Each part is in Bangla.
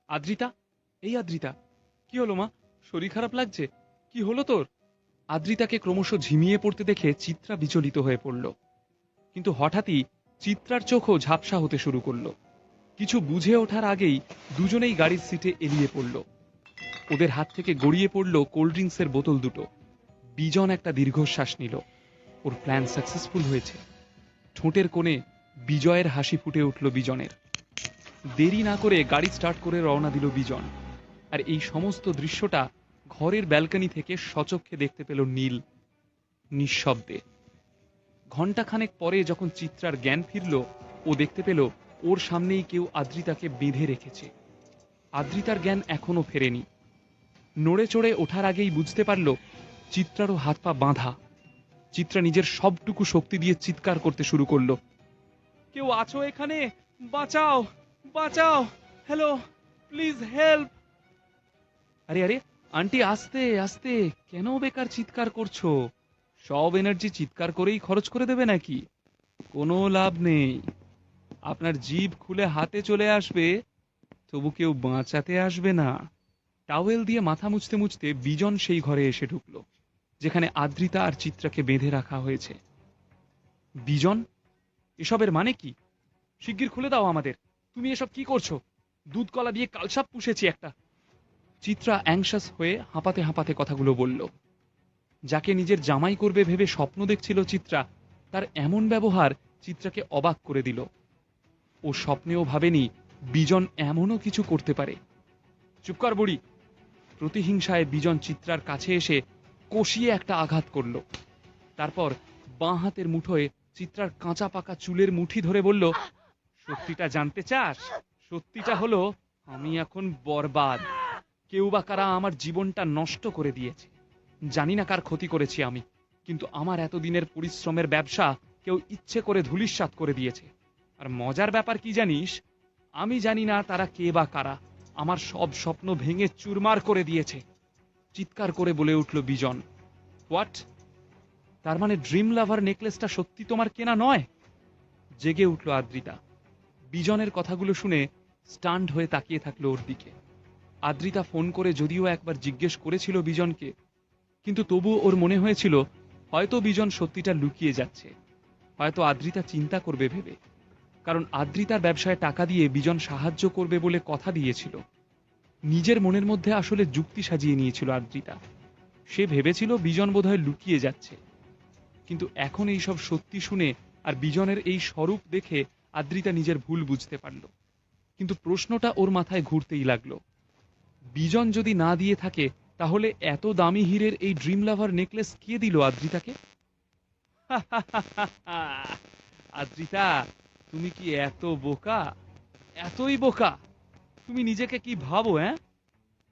আদ্রিতা, এই আদ্রিতা, কি হলো মা? শরীর খারাপ লাগছে? কি হলো তোর? আদ্রিতাকে ক্রমশ ঝিমিয়ে পড়তে দেখে চিত্রা বিচলিত হয়ে পড়ল। কিন্তু হঠাৎই চিত্রার চোখও ঝাপসা হতে শুরু করলো। কিছু বুঝে ওঠার আগেই দুজনেই গাড়ির সিটে এলিয়ে পড়ল। ওদের হাত থেকে গড়িয়ে পড়ল কোল্ড ড্রিঙ্কসের বোতল দুটো। বিজন একটা দীর্ঘশ্বাস নিল। ওর প্ল্যান সাকসেসফুল হয়েছে। ঠোঁটের কোণে বিজয়ের হাসি ফুটে উঠল বিজনের। দেরি না করে গাড়ি স্টার্ট করে রওনা দিল বিজন। আর এই সমস্ত দৃশ্যটা ঘরের ব্যালকনি থেকে সচক্ষে দেখতে পেল নীল, নিঃশব্দে। ঘণ্টাখানেক পরে যখন চিত্রার জ্ঞান ফিরল, ও দেখতে পেল ওর সামনেই কেউ আদ্রিতাকে বেঁধে রেখেছে। আদ্রিতার জ্ঞান এখনো ফেরেনি। নড়ে চড়ে ওঠার আগেই বুঝতে পারল চিত্রারও হাত পা বাঁধা। চিত্রা নিজের সবটুকু শক্তি দিয়ে চিৎকার করতে শুরু করলো, কেউ আছো এখানে? বাঁচাও, বাঁচাও, হ্যালো, প্লিজ হেল্প। আরে আরে আন্টি, আস্তে আস্তে, কেন বেকার চিৎকার করছো? সব এনার্জি চিৎকার করেই খরচ করে দেবে নাকি? কোনো লাভ নেই। আপনার জিভ খুলে হাতে চলে আসবে, তবু কেউ বাঁচাতে আসবে না। টাওয়েল দিয়ে মাথা মুছতে মুছতে বিজন সেই ঘরে এসে ঢুকলো, যেখানে আদ্রিতা আর চিত্রাকে বেঁধে রাখা হয়েছে। বিজন, এসবের মানে কি? শিগগির খুলে দাও আমাদের। তুমি এসব কি করছো? দুধ কলা দিয়ে কালসাপ পুষেছি একটা। চিত্রা অ্যাংশাস হয়ে হাঁপাতে হাঁপাতে কথাগুলো বলল। যাকে নিজের জামাই করবে ভেবে স্বপ্ন দেখছিল চিত্রা, তার এমন ব্যবহার চিত্রাকে অবাক করে দিল। ও স্বপ্নেও ভাবেনি বিজন এমনও কিছু করতে পারে। চুপ কর বুড়ি। প্রতিহিংসায় বিজন চিত্রার কাছে এসে কষিয়ে একটা আঘাত করল। তারপর বাঁ হাতের মুঠোয় চিত্রার কাঁচা পাকা চুলের মুঠি ধরে বলল, সত্যিটা জানতে চাস? সত্যিটা হলো আমি এখন বরবাদ। কেউ বা কারা আমার জীবনটা নষ্ট করে দিয়েছে। জানি না কার ক্ষতি করেছি আমি, কিন্তু আমার এতদিনের পরিশ্রমের ব্যবসা কেউ ইচ্ছে করে ধূলিসাৎ করে দিয়েছে। আর মজার ব্যাপার কি জানিস? আমি জানি না তারা কে বা কারা। আমার সব স্বপ্ন ভেঙে চুরমার করে দিয়েছে। চিৎকার করে বলে উঠল বিজন। হোয়াট? তার মানে ড্রিম লাভার নেকলেসটা সত্যি তোমার কেনা নয়? জেগে উঠল আদ্রিতা। বিজনের কথাগুলো শুনে স্টান্ড হয়ে তাকিয়ে থাকলো ওর দিকে। আদ্রিতা ফোন করে যদিও একবার জিজ্ঞেস করেছিল বিজনকে, কিন্তু তবু ওর মনে হয়েছিল হয়তো বিজন সত্যিটা লুকিয়ে যাচ্ছে, হয়তো আদ্রিতা চিন্তা করবে ভেবে। কারণ আদ্রিতার ব্যবসায় টাকা দিয়ে বিজন সাহায্য করবে বলে কথা দিয়েছিল। নিজের মনের মধ্যে আসলে যুক্তি সাজিয়ে নিয়েছিল আদ্রিতা। সে ভেবেছিল বিজন বোধহয় লুকিয়ে যাচ্ছে। কিন্তু এখন এই সব সত্যি শুনে আর বিজনের এই স্বরূপ দেখে আদ্রিতা নিজের ভুল বুঝতে পারল। কিন্তু প্রশ্নটা ওর মাথায় ঘুরতেই লাগলো, বিজন যদি না দিয়ে থাকে তাহলে এত দামি হীরের এই ড্রিম লাভার নেকলেস কে দিল আদ্রিতাকে? আদ্রিতা, তুমি কি এত বোকা? এতই বোকা? তুমি নিজেকে কি ভাবো?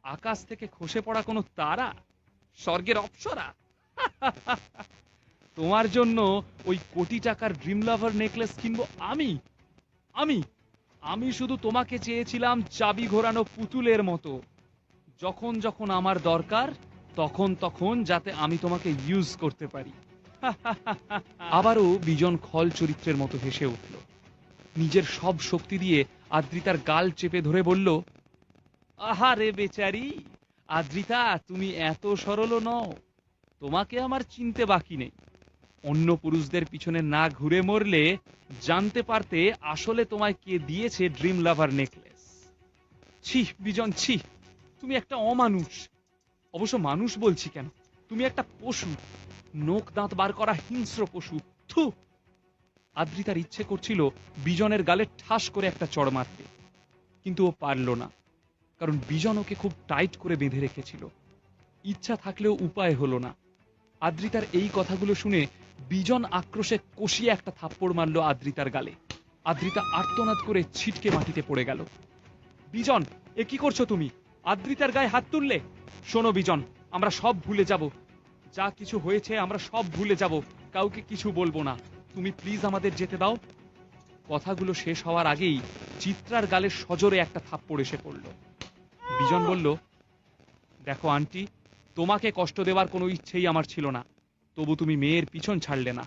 আকাশ থেকে খসে পড়া কোনো তারা? স্বর্গের অপ্সরা? তোমার জন্য ওই কোটি টাকার ড্রিম লাভার নেকলেস কিনবো আমি? আমি আমি শুধু তোমাকে চেয়েছিলাম চাবি ঘোরানো পুতুলের মতো। যখন যখন আমার দরকার তখন তখন যাতে আমি তোমাকে ইউজ করতে পারি। আবারও বিজন খল চরিত্রের মতো হেসে উঠল। নিজের সব শক্তি দিয়ে আদ্রিতার গাল চেপে ধরে বলল, আহারে বেচারি আদ্রিতা, তুমি এত সরলও নও। তোমাকে আমার চিনতে বাকি নেই। অন্য পুরুষদের পিছনে না ঘুরে মরলে জানতে পারতে আসলে তোমায় কে দিয়েছে ড্রিম লাভার নেকলেস। ছি বিজন, ছি। তুমি একটা অমানুষ। অবশ্য মানুষ বলছি কেন, তুমি একটা পশু। নোক দাঁত বার করা হিংস্র পশু। থু! আদ্রিতার ইচ্ছে করছিল বিজনের গালে ঠাস করে একটা চড় মারতে, কিন্তু ও পারল না। কারণ বিজন ওকে খুব টাইট করে বেঁধে রেখেছিল। ইচ্ছা থাকলেও উপায় হলো না। আদ্রিতার এই কথাগুলো শুনে বিজন আক্রোশে কষিয়ে একটা থাপ্পড় মারল আদ্রিতার গালে। আদ্রিতা আর্তনাদ করে ছিটকে মাটিতে পড়ে গেল। বিজন, এ কি করছো তুমি? আদ্রিতার গায়ে হাত তুললে? শোনো বিজন, আমরা সব ভুলে যাব। যা কিছু হয়েছে আমরা সব ভুলে যাব। কাউকে কিছু বলবো না। তুমি প্লিজ আমাদের যেতে দাও। কথাগুলো শেষ হওয়ার আগেই চিত্রার গালে সজোরে একটা থাপ্পড় এসে পড়ল। বিজন বলল, দেখো আন্টি, তোমাকে কষ্ট দেওয়ার কোনো ইচ্ছেই আমার ছিল না। তবু তুমি মেয়ের পিছন ছাড়লে না।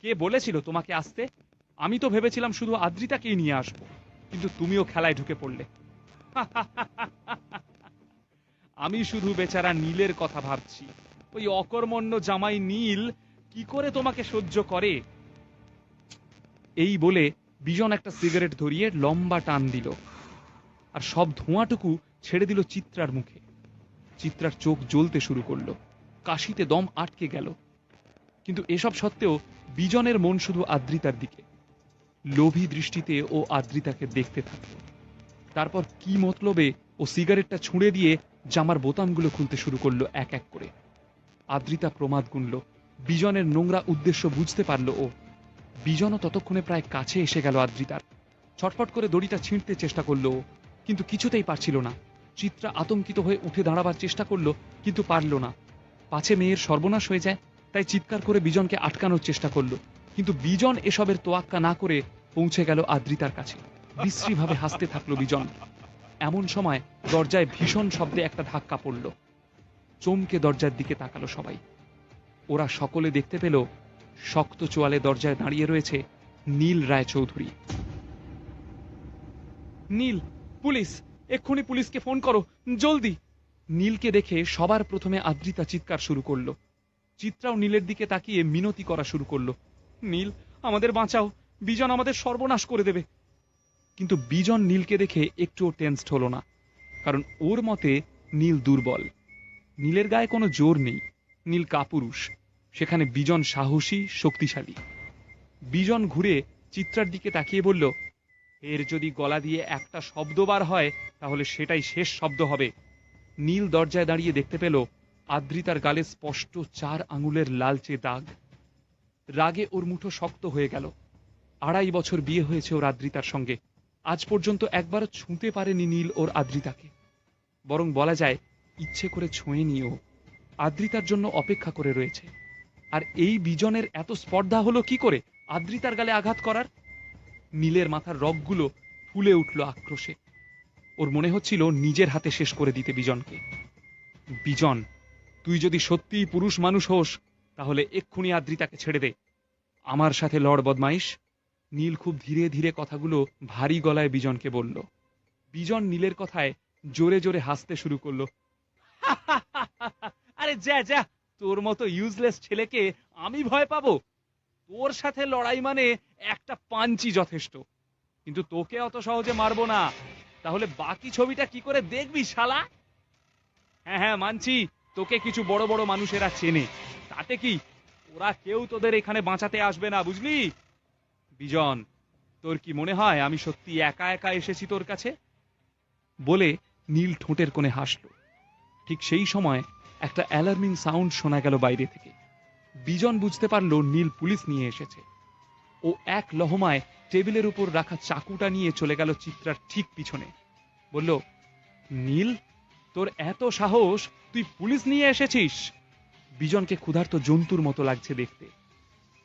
কে বলেছিল তোমাকে আসতে? আমি তো ভেবেছিলাম শুধু আদ্রিতাকেই নিয়ে আসবো, কিন্তু তুমিও খেলায় ঢুকে পড়লে। আমি শুধু বেচারা নীলের কথা ভাবছি। ওই অকর্মণ্য জামাই নীল কি করে তোমাকে সহ্য করে। এই বলে বিজন একটা সিগারেট ধরিয়ে লম্বা টান দিল, আর সব ধোঁয়াটুকু ছেড়ে দিল চিত্রার মুখে। চিত্রার চোখ জ্বলতে শুরু করলো, কাশিতে দম আটকে গেল। কিন্তু এসব সত্ত্বেও বিজনের মন শুধু আদ্রিতার দিকে। লোভী দৃষ্টিতে ও আদ্রিতাকে দেখতে থাকল। তারপর কি মতলবে ও সিগারেটটা ছুঁড়ে দিয়ে জামার বোতামগুলো খুলতে শুরু করলো এক এক করে। আদ্রিতা প্রমাদ গুনল, বিজনের নোংরা উদ্দেশ্য বুঝতে পারল ও। বিজনও ততক্ষণে প্রায় কাছে এসে গেল আদ্রিতার। ছটফট করে দড়িটা ছিঁড়তে চেষ্টা করলো ও, কিন্তু কিছুতেই পারছিল না। চিত্রা আতঙ্কিত হয়ে উঠে দাঁড়াবার চেষ্টা করলো, কিন্তু পারল না। পাছে মেয়ের সর্বনাশ হয়ে যায়, তাই চিৎকার করে বিজনকে আটকানোর চেষ্টা করলো। কিন্তু বিজন এসবের তোয়াক্কা না করে পৌঁছে গেল আদ্রিতার কাছে। বিশ্রীভাবে হাসতে থাকলো বিজন। এমন সময় দরজায় ভীষণ শব্দে একটা ধাক্কা পড়ল। চমকে দরজার দিকে তাকালো সবাই। ওরা সকলে দেখতে পেল শক্ত চোয়ালে দরজায় দাঁড়িয়ে রয়েছে নীল রায়চৌধুরী। নীল, পুলিশ, এক্ষুনি পুলিশকে ফোন করো, জলদি। নীলকে দেখে সবার প্রথমে আদ্রিতা চিৎকার শুরু করলো। চিত্রাও নীলের দিকে তাকিয়ে মিনতি করা শুরু করলো, নীল, আমাদের বাঁচাও, বিজন আমাদের সর্বনাশ করে দেবে। কিন্তু বিজন নীলকে দেখে একটুও টেনসড হলো না, কারণ ওর মতে নীল দুর্বল। নীলের গায়ে কোনো জোর নেই, নীল কাপুরুষ। সেখানে বিজন সাহসী, শক্তিশালী। বিজন ঘুরে চিত্রার দিকে তাকিয়ে বলল, এর যদি গলা দিয়ে একটা শব্দ বার হয় তাহলে সেটাই শেষ শব্দ হবে। নীল দরজায় দাঁড়িয়ে দেখতে পেল আদ্রিতার গালে স্পষ্ট 4 আঙুলের লালচে দাগ। রাগে ওর মুঠো শক্ত হয়ে গেল। 2.5 বছর বিয়ে হয়েছে ওর আদ্রিতার সঙ্গে, আজ পর্যন্ত একবারও ছুঁতে পারেনি নীল ওর আদ্রিতাকে। বরং বলা যায় ইচ্ছে করে ছোঁয়েনি ও, আদ্রিতার জন্য অপেক্ষা করে রয়েছে। আর এই বিজনের এত স্পর্ধা হলো কি করে আদ্রিতার গালে আঘাত করার? নীলের মাথার রগগুলো ফুলে উঠল আক্রোশে। ওর মনে হচ্ছিল নিজের হাতে শেষ করে দিতে বিজনকে। বিজন, তুই যদি সত্যিই পুরুষ মানুষ হোস তাহলে এক্ষুনি আদ্রিতাকে ছেড়ে দে, আমার সাথে লড় বদমাইশ। নীল খুব ধীরে ধীরে কথাগুলো ভারী গলায় বিজনকে বলল। বিজন নীলের কথায় জোরে জোরে হাসতে শুরু করলো। আরে যা যা, তোর মতো ইউজলেস ছেলেকে আমি ভয় পাবো? তোর সাথে লড়াই মানে একটা পাঞ্চি যথেষ্ট, কিন্তু তোকে অত সহজে মারবো না। তাহলে বাকি ছবিটা কি করে দেখবি শালা? হ্যাঁ হ্যাঁ মানছি, তোকে কিছু বড় বড় মানুষেরা চেনে, তাতে কি, ওরা কেউ তোদের এখানে বাঁচাতে আসবে না, বুঝলি? বিজন, তোর কি মনে হয় আমি সত্যি একা একা এসেছি তোর কাছে? বলে নীল ঠোঁটের কোণে হাসল। ঠিক সেই সময় একটা অ্যালার্মিং সাউন্ড শোনা গেল বাইরে থেকে। বিজন বুঝতে পারল নীল পুলিশ নিয়ে এসেছে। ও এক লহমায় টেবিলের উপর রাখা চাকুটা নিয়ে চলে গেল চিত্রার ঠিক পিছনে। বলল, নীল, তোর এত সাহস, তুই পুলিশ নিয়ে এসেছিস? বিজনকে ক্ষুধার্ত জন্তুর মতো লাগছে দেখতে।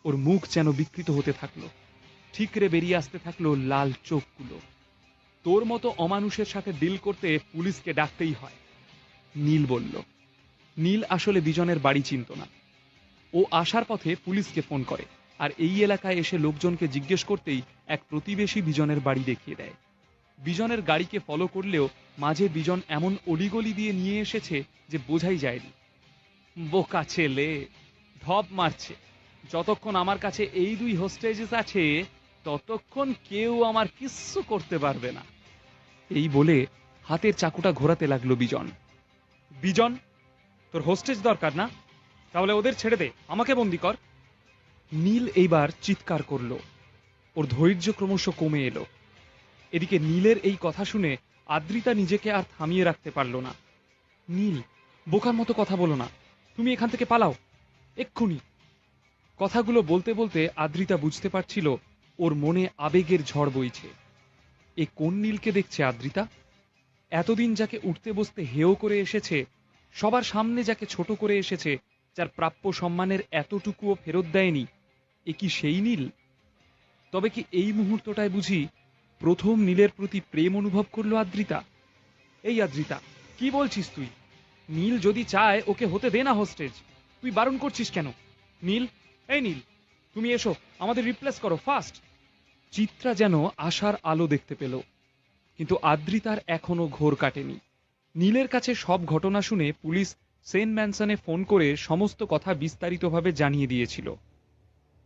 ওর মুখ যেন বিকৃত হতে থাকলো, ঠিকরে বেরিয়ে আসতে থাকলো লাল চোখগুলো। তোর মতো অমানুষের সাথে ডিল করতে পুলিশকে ডাকতেই হয়, নীল বলল। নীল আসলে বিজনের বাড়ি চিনত না। ও আসার পথে পুলিশকে ফোন করে, আর এই এলাকায় এসে লোকজনকে জিজ্ঞেস করতেই এক প্রতিবেশী বিজনের বাড়ি দেখিয়ে দেয়। বিজনের গাড়িকে ফলো করলেও মাঝে বিজন এমন অলিগলি দিয়ে নিয়ে এসেছে যে বোঝাই যায়নি। বোকা ছেলে, ঢপ মারছে। যতক্ষণ আমার কাছে এই 2 হোস্টেজেস আছে ততক্ষণ কেউ আমার কিচ্ছু করতে পারবে না। এই বলে হাতের চাকুটা ঘোরাতে লাগলো বিজন। বিজন, তোর হোস্টেজ দরকার না? তাহলে ওদের ছেড়ে দে, আমাকে বন্দি কর। নীল এইবার চিৎকার করলো। ওর ধৈর্য ক্রমশ কমে এলো। এদিকে নীলের এই কথা শুনে আদ্রিতা নিজেকে আর থামিয়ে রাখতে পারল না। নীল, বোকার মতো কথা বলো না, তুমি এখান থেকে পালাও এক্ষুনি। কথাগুলো বলতে বলতে আদ্রিতা বুঝতে পারছিল ওর মনে আবেগের ঝড় বইছে। এ কোন নীলকে দেখছে আদ্রিতা? এতদিন যাকে উঠতে বসতে হেয় করে এসেছে, সবার সামনে যাকে ছোট করে এসেছে, যার প্রাপ্য সম্মানের এতটুকুও ফেরত দেয়নি, এ কি সেই নীল? তবে কি এই মুহূর্তটায় বুঝি প্রথম নীলের প্রতি প্রেম অনুভব করলো আদ্রিতা? এই আদ্রিতা, কি বলছিস তুই? নীল যদি চায় ওকে হতে দে না হোস্টেজ, তুই বারণ করছিস কেন? নীল, এই নীল, তুমি এসো, আমাদের রিপ্লেস করো ফাস্ট। চিত্রা যেন আশার আলো দেখতে পেল, কিন্তু আদ্রিতার এখনো ঘোর কাটেনি। নীলের কাছে সব ঘটনা শুনে পুলিশ সেন ম্যানসনে ফোন করে সমস্ত কথা বিস্তারিতভাবে জানিয়ে দিয়েছিল।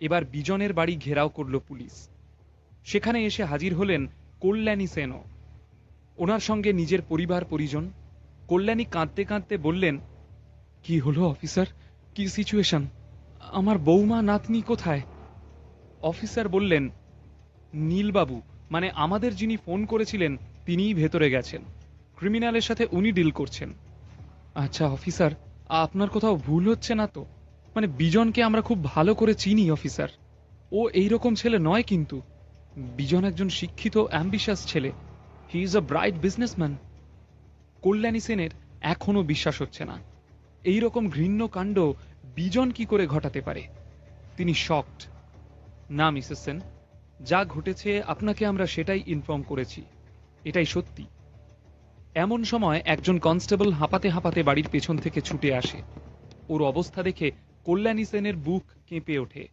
এবার বিজনের বাড়ি ঘেরাও করল পুলিশ। সেখানে এসে হাজির হলেন কল্যাণী সেনও, ওনার সঙ্গে নিজের পরিবার পরিজন। কল্যাণী কাঁদতে কাঁদতে বললেন, কি হলো অফিসার, কি সিচুয়েশন, আমার বৌমা নাতনি কোথায়? অফিসার বললেন, নীলবাবু মানে আমাদের যিনি ফোন করেছিলেন তিনিই ভেতরে গেছেন, ক্রিমিনালের সাথে উনি ডিল করছেন। আচ্ছা অফিসার, আপনার কোথাও ভুল হচ্ছে না তো? মানে বিজনকে আমরা খুব ভালো করে চিনি অফিসার, ও এইরকম ছেলে নয় কিন্তু। বিজন একজন শিক্ষিত অ্যাম্বিশাস ছেলে, he is a bright businessman. Kalyani সেনের এখনো বিশ্বাস হচ্ছে না, এই রকম ঘৃণ্য কাণ্ড বিজন কি করে ঘটাতে পারে। তিনি শকড। না মিসেস সেন, যা ঘটেছে আপনাকে আমরা সেটাই ইনফর্ম করেছি, এটাই সত্যি। এমন সময় একজন কনস্টেবল হাঁপাতে হাঁপাতে বাড়ির পেছন থেকে ছুটে আসে। ওর অবস্থা দেখে কল্যাণী সেনের বুক কেঁপে ওঠে।